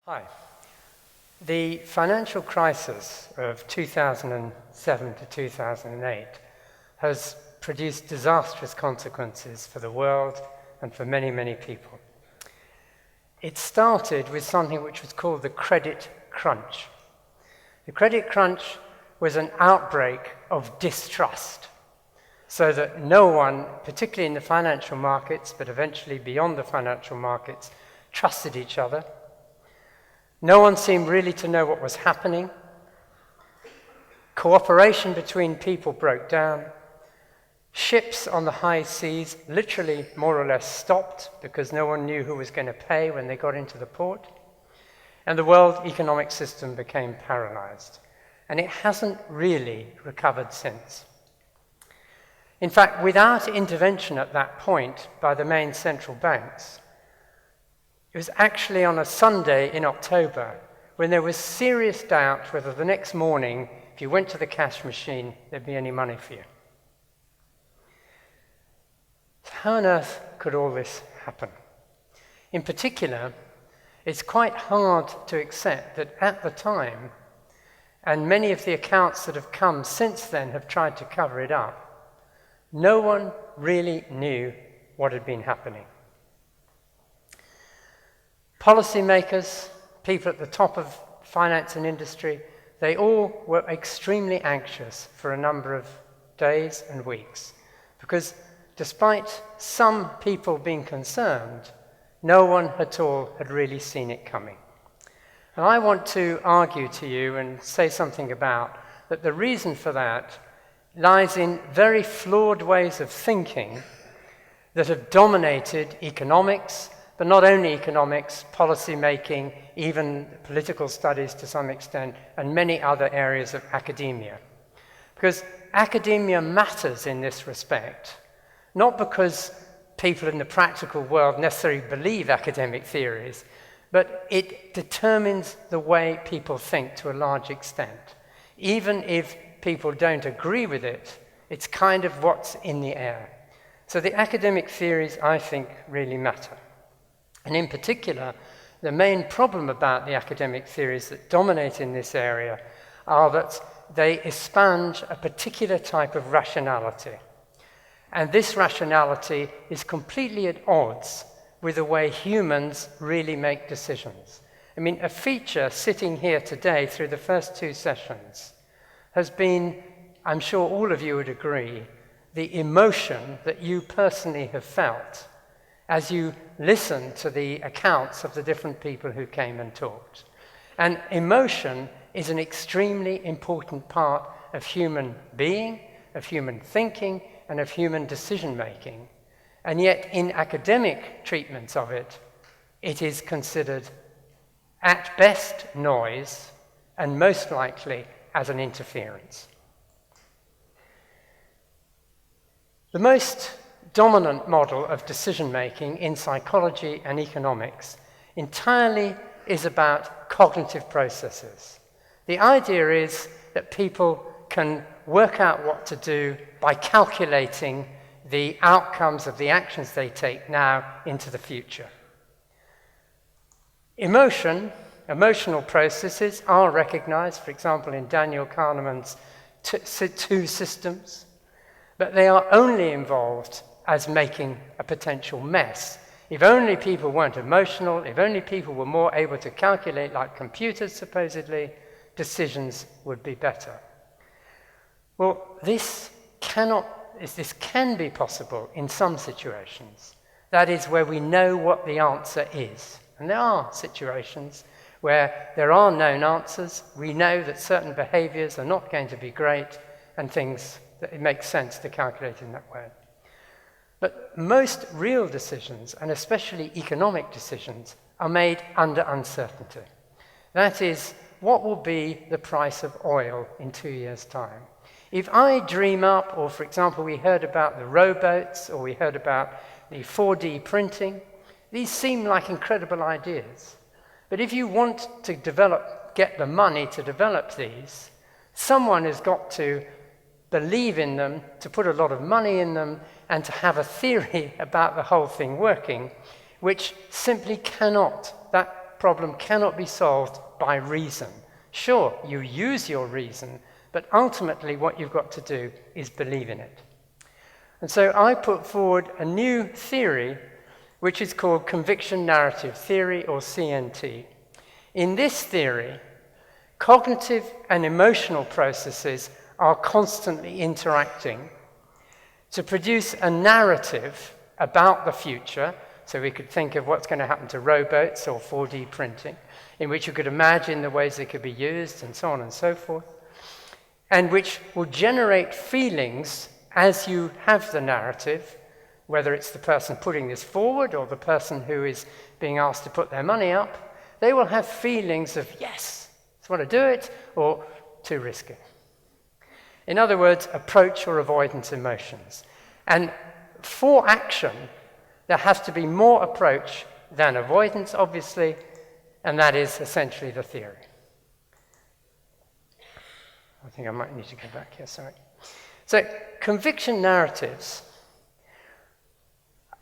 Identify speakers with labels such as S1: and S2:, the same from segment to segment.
S1: Hi. The financial crisis of 2007 to 2008 has produced disastrous consequences for the world and for many, many people. It started with something which was called the credit crunch. The credit crunch was an outbreak of distrust, so that no one, particularly in the financial markets, but eventually beyond the financial markets, trusted each other. No one seemed really to know what was happening. Cooperation between people broke down. Ships on the high seas literally more or less stopped because no one knew who was going to pay when they got into the port. And the world economic system became paralyzed. And it hasn't really recovered since. In fact, without intervention at that point by the main central banks, it was actually on a Sunday in October when there was serious doubt whether the next morning, if you went to the cash machine, there'd be any money for you. So how on earth could all this happen? In particular, it's quite hard to accept that at the time, and many of the accounts that have come since then have tried to cover it up, no one really knew what had been happening. Policymakers, people at the top of finance and industry, they all were extremely anxious for a number of days and weeks, because despite some people being concerned, no one at all had really seen it coming. And I want to argue to you and say something about that the reason for that lies in very flawed ways of thinking that have dominated economics, but not only economics, policy making, even political studies to some extent, and many other areas of academia. Because academia matters in this respect, not because people in the practical world necessarily believe academic theories, but it determines the way people think to a large extent. Even if people don't agree with it, it's kind of what's in the air. So the academic theories, I think, really matter. And in particular, the main problem about the academic theories that dominate in this area are that they expunge a particular type of rationality. And this rationality is completely at odds with the way humans really make decisions. I mean, a feature sitting here today through the first two sessions has been, I'm sure all of you would agree, the emotion that you personally have felt as you listen to the accounts of the different people who came and talked. And emotion is an extremely important part of human being, of human thinking, and of human decision-making. And yet, in academic treatments of it, it is considered at best noise, and most likely as an interference. The most dominant model of decision-making in psychology and economics entirely is about cognitive processes. The idea is that people can work out what to do by calculating the outcomes of the actions they take now into the future. Emotional processes are recognized, for example, in Daniel Kahneman's two systems, but they are only involved as making a potential mess. If only people weren't emotional, if only people were more able to calculate like computers, supposedly, decisions would be better. Well, this can be possible in some situations. That is where we know what the answer is. And there are situations where there are known answers. We know that certain behaviors are not going to be great and things that it makes sense to calculate in that way. But most real decisions, and especially economic decisions, are made under uncertainty. That is, what will be the price of oil in 2 years' time? If I dream up, or for example, we heard about the rowboats, or we heard about the 4D printing, these seem like incredible ideas. But if you want to get the money to develop these, someone has got to believe in them, to put a lot of money in them, and to have a theory about the whole thing working, which simply cannot, that problem cannot be solved by reason. Sure, you use your reason, but ultimately what you've got to do is believe in it. And so I put forward a new theory, which is called conviction narrative theory, or CNT. In this theory, cognitive and emotional processes are constantly interacting to produce a narrative about the future. So we could think of what's going to happen to robots or 4D printing, in which you could imagine the ways they could be used and so on and so forth, and which will generate feelings as you have the narrative, whether it's the person putting this forward or the person who is being asked to put their money up. They will have feelings of, yes, I want to do it, or too risky. In other words, approach or avoidance emotions. And for action, there has to be more approach than avoidance, obviously, and that is essentially the theory. I think I might need to go back here, sorry. So, conviction narratives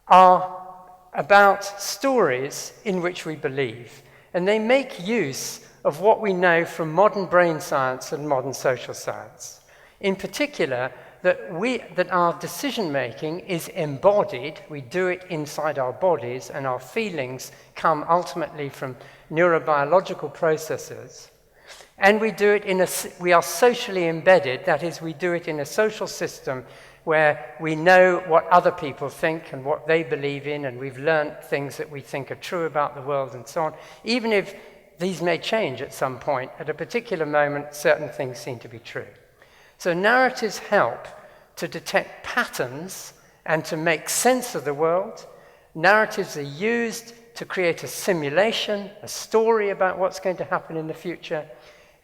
S1: are about stories in which we believe, and they make use of what we know from modern brain science and modern social science. In particular, that our decision-making is embodied, we do it inside our bodies, and our feelings come ultimately from neurobiological processes. And we do it we are socially embedded, that is, we do it in a social system where we know what other people think and what they believe in, and we've learned things that we think are true about the world and so on. Even if these may change at some point, at a particular moment, certain things seem to be true. So narratives help to detect patterns and to make sense of the world. Narratives are used to create a simulation, a story about what's going to happen in the future.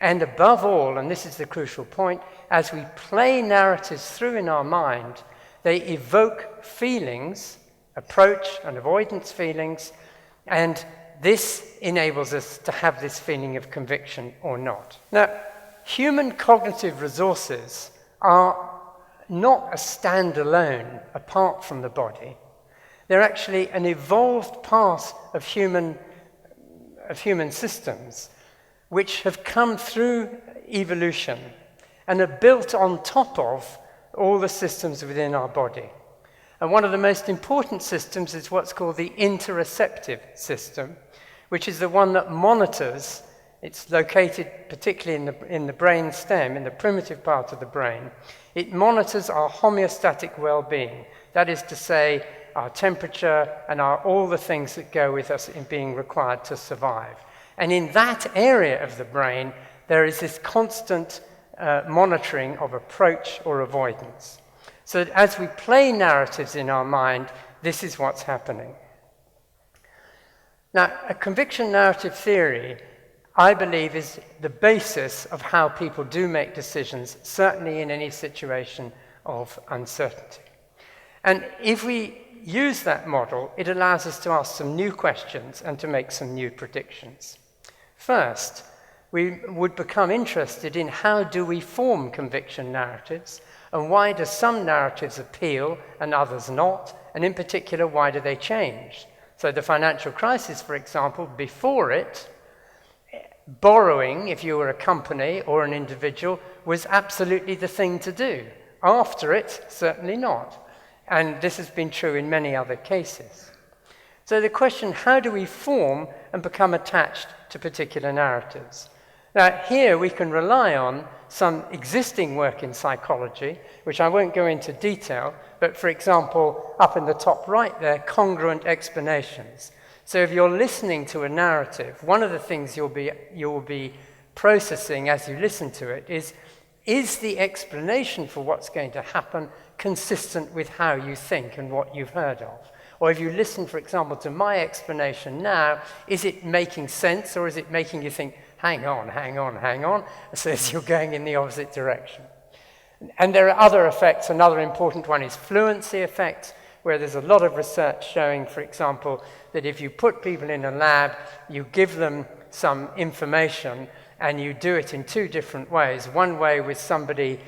S1: And above all, and this is the crucial point, as we play narratives through in our mind, they evoke feelings, approach and avoidance feelings, and this enables us to have this feeling of conviction or not. Now, human cognitive resources are not a standalone apart from the body. They're actually an evolved part of human systems, which have come through evolution and are built on top of all the systems within our body. And one of the most important systems is what's called the interoceptive system, which is the one that monitors. It's located particularly in the brain stem, in the primitive part of the brain. It monitors our homeostatic well-being, that is to say, our temperature and all the things that go with us in being required to survive. And in that area of the brain, there is this constant monitoring of approach or avoidance. So that as we play narratives in our mind, this is what's happening. Now, a conviction narrative theory, I believe, is the basis of how people do make decisions, certainly in any situation of uncertainty. And if we use that model, it allows us to ask some new questions and to make some new predictions. First, we would become interested in how do we form conviction narratives, and why do some narratives appeal and others not, and in particular, why do they change? So the financial crisis, for example, before it, borrowing, if you were a company or an individual, was absolutely the thing to do. After it, certainly not. And this has been true in many other cases. So the question, how do we form and become attached to particular narratives? Now, here we can rely on some existing work in psychology, which I won't go into detail, but for example, up in the top right there, congruent explanations. So if you're listening to a narrative, one of the things you'll be processing as you listen to it is the explanation for what's going to happen consistent with how you think and what you've heard of? Or if you listen, for example, to my explanation now, is it making sense, or is it making you think, hang on, so as you're going in the opposite direction? And there are other effects. Another important one is fluency effect, where there's a lot of research showing, for example, that if you put people in a lab, you give them some information, and you do it in two different ways. One way with somebody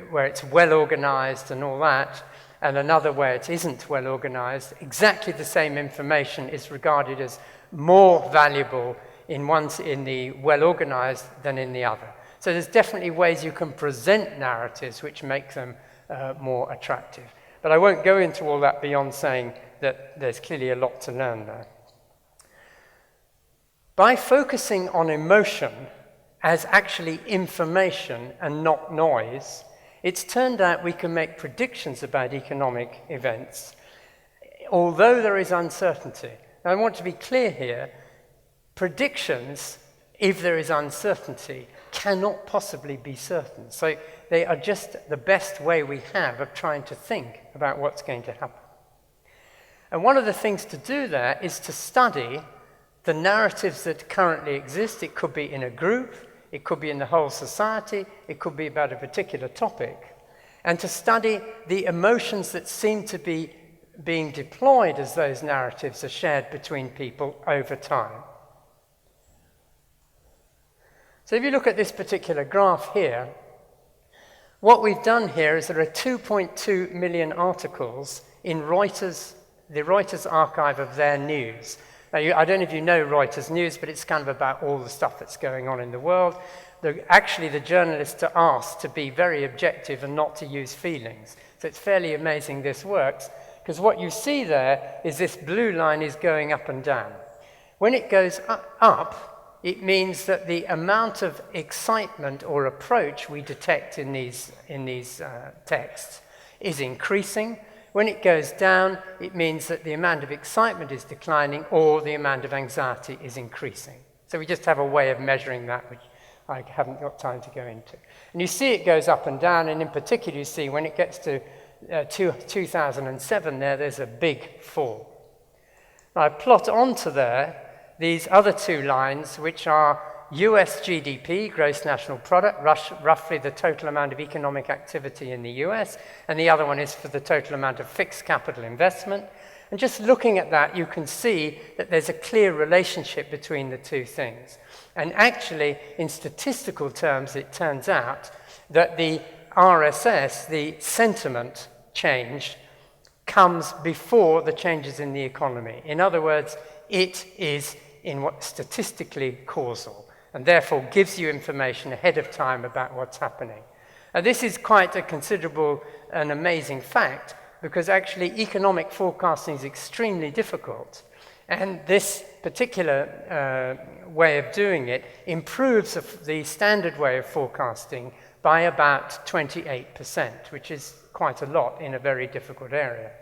S1: where it's well organized and all that, and another where it isn't well organized. Exactly the same information is regarded as more valuable in the well-organized than in the other. So there's definitely ways you can present narratives which make them more attractive. But I won't go into all that beyond saying that there's clearly a lot to learn there. By focusing on emotion as actually information and not noise, it's turned out we can make predictions about economic events, although there is uncertainty. Now, I want to be clear here, predictions, if there is uncertainty, cannot possibly be certain. So they are just the best way we have of trying to think about what's going to happen. And one of the things to do there is to study the narratives that currently exist. It could be in a group, it could be in the whole society, it could be about a particular topic, and to study the emotions that seem to be being deployed as those narratives are shared between people over time. So if you look at this particular graph here, what we've done here is there are 2.2 million articles in the Reuters archive of their news. Now, I don't know if you know Reuters News, but it's kind of about all the stuff that's going on in the world. Actually, the journalists are asked to be very objective and not to use feelings. So it's fairly amazing this works, because what you see there is this blue line is going up and down. When it goes up, it means that the amount of excitement or approach we detect in these texts is increasing. When it goes down, it means that the amount of excitement is declining or the amount of anxiety is increasing. So we just have a way of measuring that, which I haven't got time to go into. And you see it goes up and down, and in particular you see when it gets to 2007 there's a big fall. Now I plot onto there these other two lines, which are US GDP, gross national product, roughly the total amount of economic activity in the US, and the other one is for the total amount of fixed capital investment. And just looking at that, you can see that there's a clear relationship between the two things. And actually, in statistical terms, it turns out that the RSS, the sentiment change, comes before the changes in the economy. In other words, it is statistically causal, and therefore gives you information ahead of time about what's happening. Now, this is quite a considerable and amazing fact, because actually economic forecasting is extremely difficult, and this particular way of doing it improves the standard way of forecasting by about 28%, which is quite a lot in a very difficult area.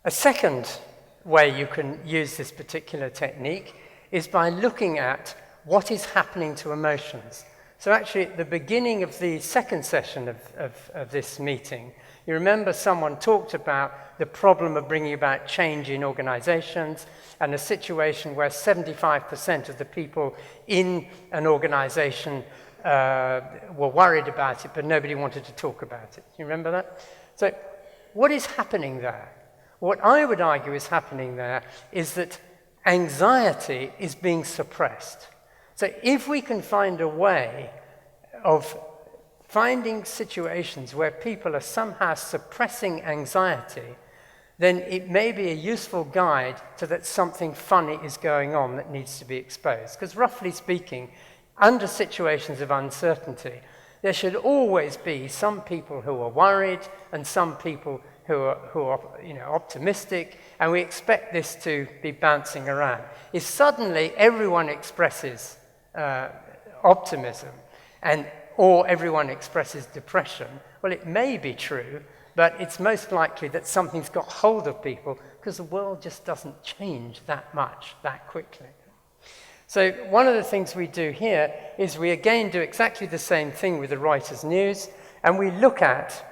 S1: A second way you can use this particular technique is by looking at what is happening to emotions. So actually, at the beginning of the second session of this meeting, you remember someone talked about the problem of bringing about change in organizations and a situation where 75% of the people in an organization were worried about it, but nobody wanted to talk about it. You remember that? So what is happening there? What I would argue is happening there is that anxiety is being suppressed. So if we can find a way of finding situations where people are somehow suppressing anxiety, then it may be a useful guide to that something funny is going on that needs to be exposed. Because roughly speaking, under situations of uncertainty, there should always be some people who are worried and some people who are optimistic, and we expect this to be bouncing around. If suddenly everyone expresses optimism or everyone expresses depression, well, it may be true, but it's most likely that something's got hold of people because the world just doesn't change that much, that quickly. So one of the things we do here is we again do exactly the same thing with the Reuters News, and we look at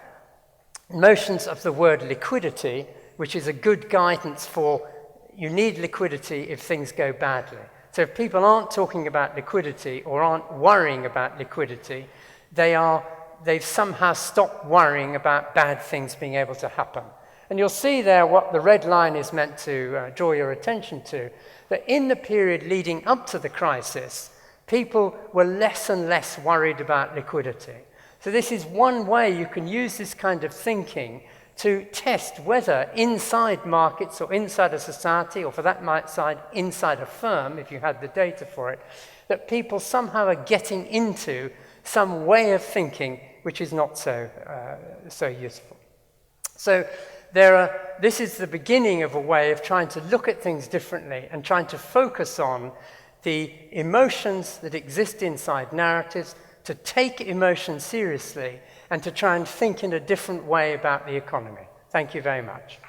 S1: notions of the word liquidity, which is a good guidance for you need liquidity if things go badly. So if people aren't talking about liquidity or aren't worrying about liquidity, they've somehow stopped worrying about bad things being able to happen. And you'll see there what the red line is meant to draw your attention to, that in the period leading up to the crisis, people were less and less worried about liquidity. So this is one way you can use this kind of thinking to test whether inside markets or inside a society, or for that side, inside a firm, if you had the data for it, that people somehow are getting into some way of thinking which is not so useful. So this is the beginning of a way of trying to look at things differently and trying to focus on the emotions that exist inside narratives, to take emotion seriously and to try and think in a different way about the economy. Thank you very much.